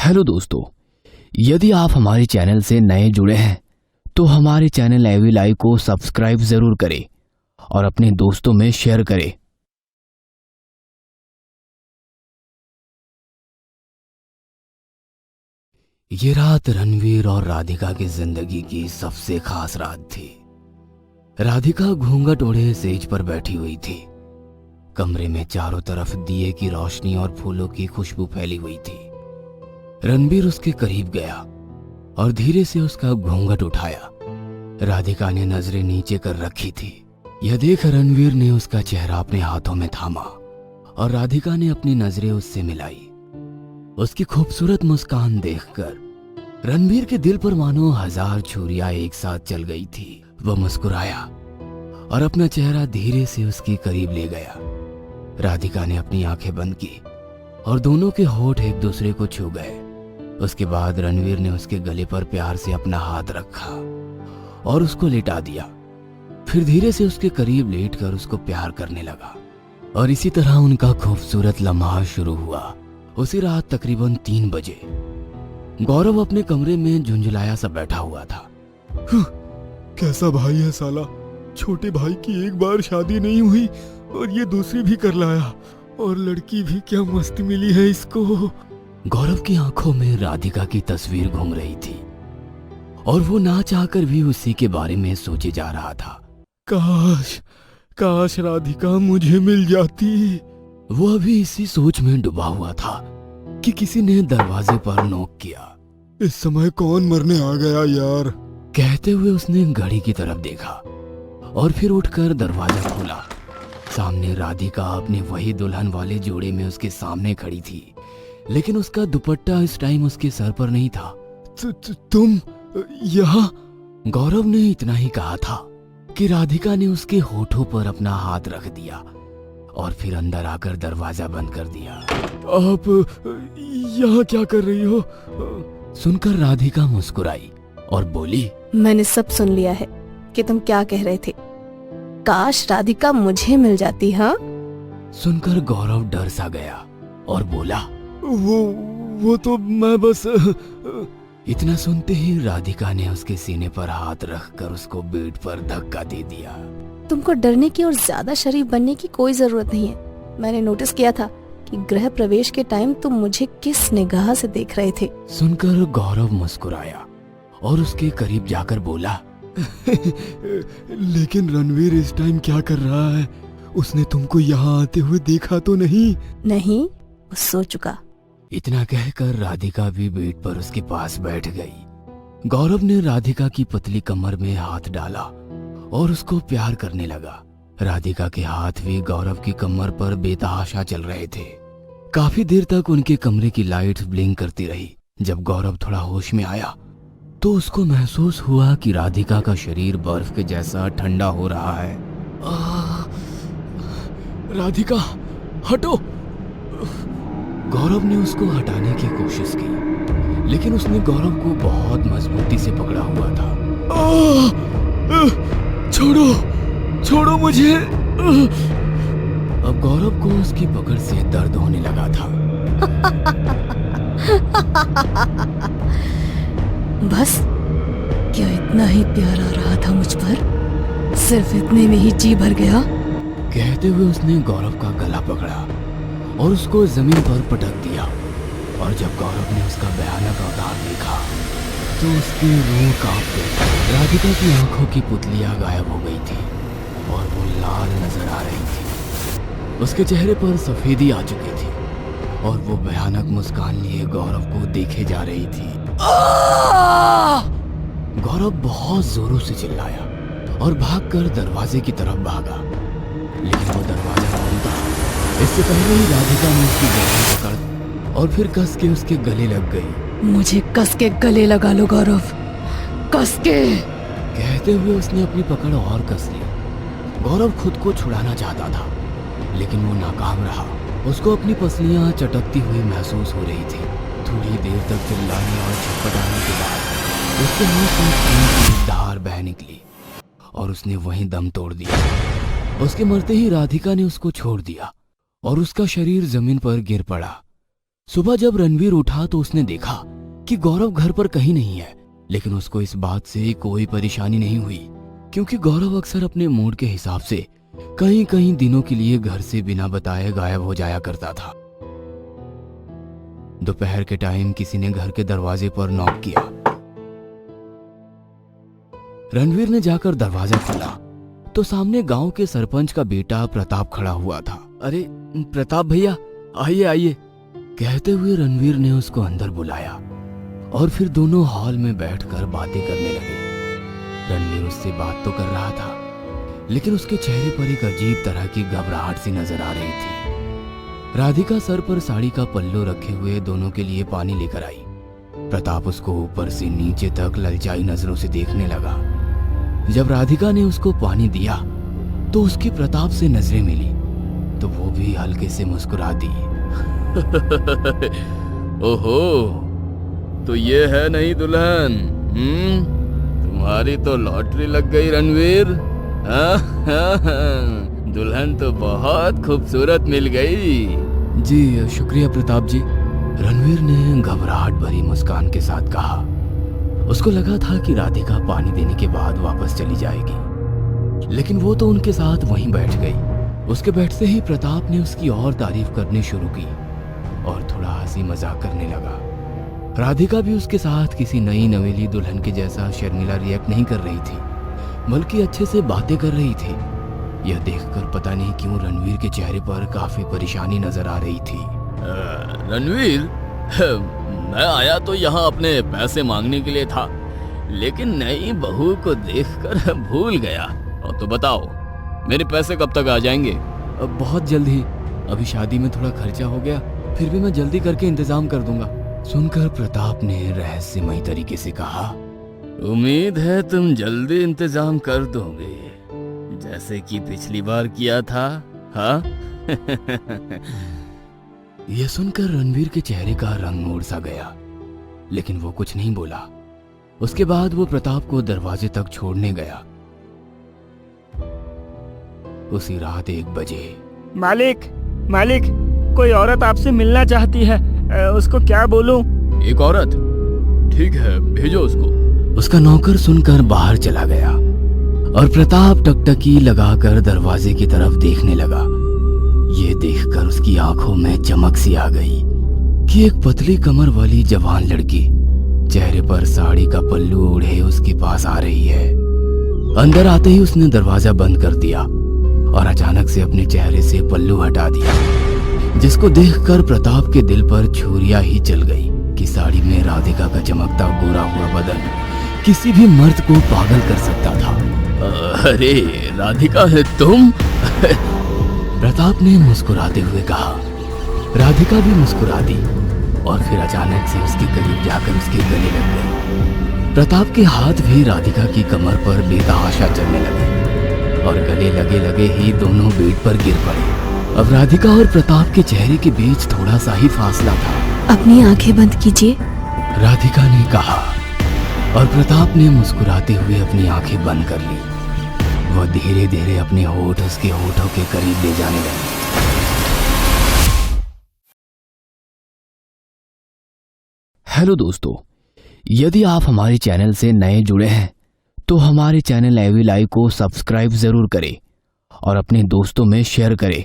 Hello दोस्तों, यदि आप हमारे चैनल से नए जुड़े हैं तो हमारे चैनल एवी लाइव को सब्सक्राइब जरूर करें और अपने दोस्तों में शेयर करें। ये रात रणवीर और राधिका की जिंदगी की सबसे खास रात थी। राधिका घूंघट ओढ़े सेज पर बैठी हुई थी। कमरे में चारों तरफ दिए की रोशनी और फूलों की खुशबू फैली हुई थी। रणवीर उसके करीब गया और धीरे से उसका घूंघट उठाया। राधिका ने नजरें नीचे कर रखी थी। यह देख रणवीर ने उसका चेहरा अपने हाथों में थामा और राधिका ने अपनी नजरें उससे मिलाई। उसकी खूबसूरत मुस्कान देखकर रणवीर के दिल पर मानो 1000 छुरियां एक साथ चल गई थी। वह मुस्कुराया और अपना चेहरा धीरे से उसके करीब ले गया। राधिका ने अपनी आंखें बंद की और दोनों के होठ एक दूसरे को छू गए। उसके बाद रणवीर ने उसके गले पर प्यार से अपना हाथ रखा और उसको लिटा दिया। फिर धीरे से उसके करीब लेटकर उसको प्यार करने लगा और इसी तरह उनका खूबसूरत लम्हा शुरू हुआ। उसी रात तकरीबन 3 बजे गौरव अपने कमरे में झुंझलाया सा बैठा हुआ था। कैसा भाई है साला, छोटे भाई की एक बार शादी नहीं हुई और ये दूसरी भी कर लाया, और लड़की भी क्या मस्त मिली है इसको। गौरव की आंखों में राधिका की तस्वीर घूम रही थी और वो ना चाहकर भी उसी के बारे में सोचे जा रहा था। काश काश राधिका मुझे मिल जाती। वो अभी इसी सोच में डूबा हुआ था कि किसी ने दरवाजे पर नॉक किया। इस समय कौन मरने आ गया यार। कहते हुए उसने घड़ी की तरफ देखा और फिर उठकर दरवाजा खोला। सामने राधिका अपने वही दुल्हन वाले जोड़े में उसके सामने खड़ी थी, लेकिन उसका दुपट्टा इस टाइम उसके सर पर नहीं था। तुम यहाँ? गौरव ने इतना ही कहा था कि राधिका ने उसके होठों पर अपना हाथ रख दिया और फिर अंदर आकर दरवाजा बंद कर दिया। आप यहाँ क्या कर रही हो? सुनकर राधिका मुस्कुराई और बोली, मैंने सब सुन लिया है कि तुम क्या कह रहे थे। काश राधिका मुझे मिल जाती। हाँ, सुनकर गौरव डर सा गया और बोला, वो तो मैं बस। इतना सुनते ही राधिका ने उसके सीने पर हाथ रखकर उसको बेड पर धक्का दे दिया। तुमको डरने की और ज्यादा शरीफ बनने की कोई जरूरत नहीं है। मैंने नोटिस किया था कि गृह प्रवेश के टाइम तुम मुझे किस निगाह से देख रहे थे। सुनकर गौरव मुस्कुराया और उसके करीब जाकर बोला, लेकिन रणवीर इस टाइम क्या कर रहा है? उसने तुमको यहाँ आते हुए देखा तो नहीं? नहीं, वो सो चुका। इतना कहकर राधिका भी बेड पर उसके पास बैठ गई। गौरव ने राधिका की पतली कमर में हाथ डाला और उसको प्यार करने लगा। राधिका के हाथ भी गौरव की कमर पर बेतहाशा चल रहे थे। काफी देर तक उनके कमरे की लाइट्स ब्लिंक करती रही। जब गौरव थोड़ा होश में आया तो उसको महसूस हुआ कि राधिका का शरीर बर्फ के जैसा ठंडा हो रहा है। राधिका हटो। गौरव ने उसको हटाने की कोशिश की, लेकिन उसने गौरव को बहुत मजबूती से पकड़ा हुआ था। छोड़ो छोड़ो मुझे। अब गौरव को उसकी पकड़ से दर्द होने लगा था। बस क्या इतना ही प्यार आ रहा था मुझ पर? सिर्फ इतने में ही जी भर गया। कहते हुए उसने गौरव का गला पकड़ा और उसको जमीन पर पटक दिया। और जब गौरव ने उसका भयानक अवतार देखा तो उसकी रूह कांप गई। राधिका की आंखों की पुतलियां गायब हो गई थी और वो लाल नजर आ रही थी। उसके चेहरे पर सफेदी आ चुकी थी और वो भयानक मुस्कान लिए गौरव को देखे जा रही थी। गौरव बहुत जोरों से चिल्लाया और भागकर दरवाजे की तरफ भागा, लेकिन वो दरवाजा बंद था। इससे पहले ही राधिका ने उसकी गर्दन पकड़ और फिर कस के उसके गले लग गई। मुझे कस के गले लगा लो गौरव, कस के। कहते हुए उसने अपनी पकड़ और कस ली। गौरव खुद को छुड़ाना चाहता था, लेकिन वो नाकाम रहा। उसको अपनी पसलियां चटकती हुई महसूस हो रही थी। थोड़ी देर तक चिल्लाने और छटपटाने के बाद उसके मुंह से खून की धार बह निकली और उसने वहीं दम तोड़ दिया। उसके मरते ही राधिका ने उसको छोड़ दिया और उसका शरीर जमीन पर गिर पड़ा। सुबह जब रणवीर उठा तो उसने देखा कि गौरव घर पर कहीं नहीं है, लेकिन उसको इस बात से कोई परेशानी नहीं हुई क्योंकि गौरव अक्सर अपने मूड के हिसाब से कहीं कहीं दिनों के लिए घर से बिना बताए गायब हो जाया करता था। दोपहर के टाइम किसी ने घर के दरवाजे पर नॉक किया। रणवीर ने जाकर दरवाजा खोला तो सामने गांव के सरपंच का बेटा प्रताप खड़ा हुआ था। अरे प्रताप भैया, आइए आइए, कहते हुए रणवीर ने उसको अंदर बुलाया और फिर दोनों हॉल में बैठकर बातें करने लगे। रणवीर उससे बात तो कर रहा था, लेकिन उसके चेहरे पर एक अजीब तरह की घबराहट सी नजर आ रही थी। राधिका सर पर साड़ी का पल्लू रखे हुए दोनों के लिए पानी लेकर आई। प्रताप उसको ऊपर से नीचे तक ललचाई नजरों से देखने लगा। जब राधिका ने उसको पानी दिया तो उसकी प्रताप से नजरें मिली तो वो भी हल्के से मुस्कुरा दी। ओहो, तो ये है नई दुल्हन? तुम्हारी तो लॉटरी लग गई रणवीर। दुल्हन तो बहुत खूबसूरत मिल गई। जी शुक्रिया प्रताप जी, रणवीर ने घबराहट भरी मुस्कान के साथ कहा। उसको लगा था कि राधिका पानी देने के बाद वापस चली जाएगी, लेकिन वो तो उनके साथ वहीं बैठ गई। उसके बैठते ही प्रताप ने उसकी और तारीफ करनी शुरू की और थोड़ा हंसी मजाक करने लगा। राधिका भी उसके साथ किसी नई नवेली दुल्हन के जैसा शर्मिला रिएक्ट नहीं कर रही थी, बल्कि अच्छे से बातें कर रही थी। यह देखकर पता नहीं क्यों रणवीर के चेहरे पर काफी परेशानी नजर आ रही थी। रणवीर, मैं आया तो यहाँ अपने पैसे मांगने के लिए था, लेकिन नई बहू को देखकर भूल गया। और तो बताओ, मेरे पैसे कब तक आ जाएंगे? बहुत जल्द ही, अभी शादी में थोड़ा खर्चा हो गया, फिर भी मैं जल्दी करके इंतजाम कर दूंगा। सुनकर प्रताप ने रहस्यमयी तरीके से कहा, उम्मीद है तुम जल्दी इंतजाम कर दोगे, जैसे कि पिछली बार किया था। हाँ? यह सुनकर रणवीर के चेहरे का रंग मोड़ सा गया, लेकिन वो कुछ नहीं बोला। उसके बाद वो प्रताप को दरवाजे तक छोड़ने गया। उसी रात 1 बजे। मालिक, कोई औरत आपसे मिलना चाहती है, उसको क्या बोलूं? एक औरत? ठीक है, भेजो उसको। उसका नौकर सुनकर बाहर चला गया और प्रताप टकटकी लगाकर दरवाजे की तरफ देखने लगा। ये देखकर उसकी आंखों में चमक सी आ गई कि एक पतली कमर वाली जवान लड़की चेहरे पर साड़ी का पल्लू ओढ़े उसके पास आ रही है। अंदर आते ही उसने दरवाजा बंद कर दिया और अचानक से अपने चेहरे से पल्लू हटा दिया, जिसको देखकर प्रताप के दिल पर छुरियां ही चल गई कि साड़ी में राधिका का चमकता गोरा हुआ बदन किसी भी मर्द को पागल कर सकता था। अरे राधिका है तुम? प्रताप ने मुस्कुराते हुए कहा। राधिका भी मुस्कुरा दी और फिर अचानक से उसके करीब जाकर उसके गले लग गई। प्रताप के हाथ भी राधिका की कमर पर बेतहाशा चलने लगे और गले लगे लगे ही दोनों बेड पर गिर पड़े। अब राधिका और प्रताप के चेहरे के बीच थोड़ा सा ही फासला था। अपनी आंखें बंद कीजिए, राधिका ने कहा और प्रताप ने मुस्कुराते हुए अपनी आंखें बंद कर ली। वह धीरे धीरे अपने होठ उसके होठों के करीब ले जाने लगी। हेलो दोस्तों, यदि आप हमारे चैनल से नए जुड़े हैं तो हमारे चैनल एवी लाइव को सब्सक्राइब जरूर करें और अपने दोस्तों में शेयर करें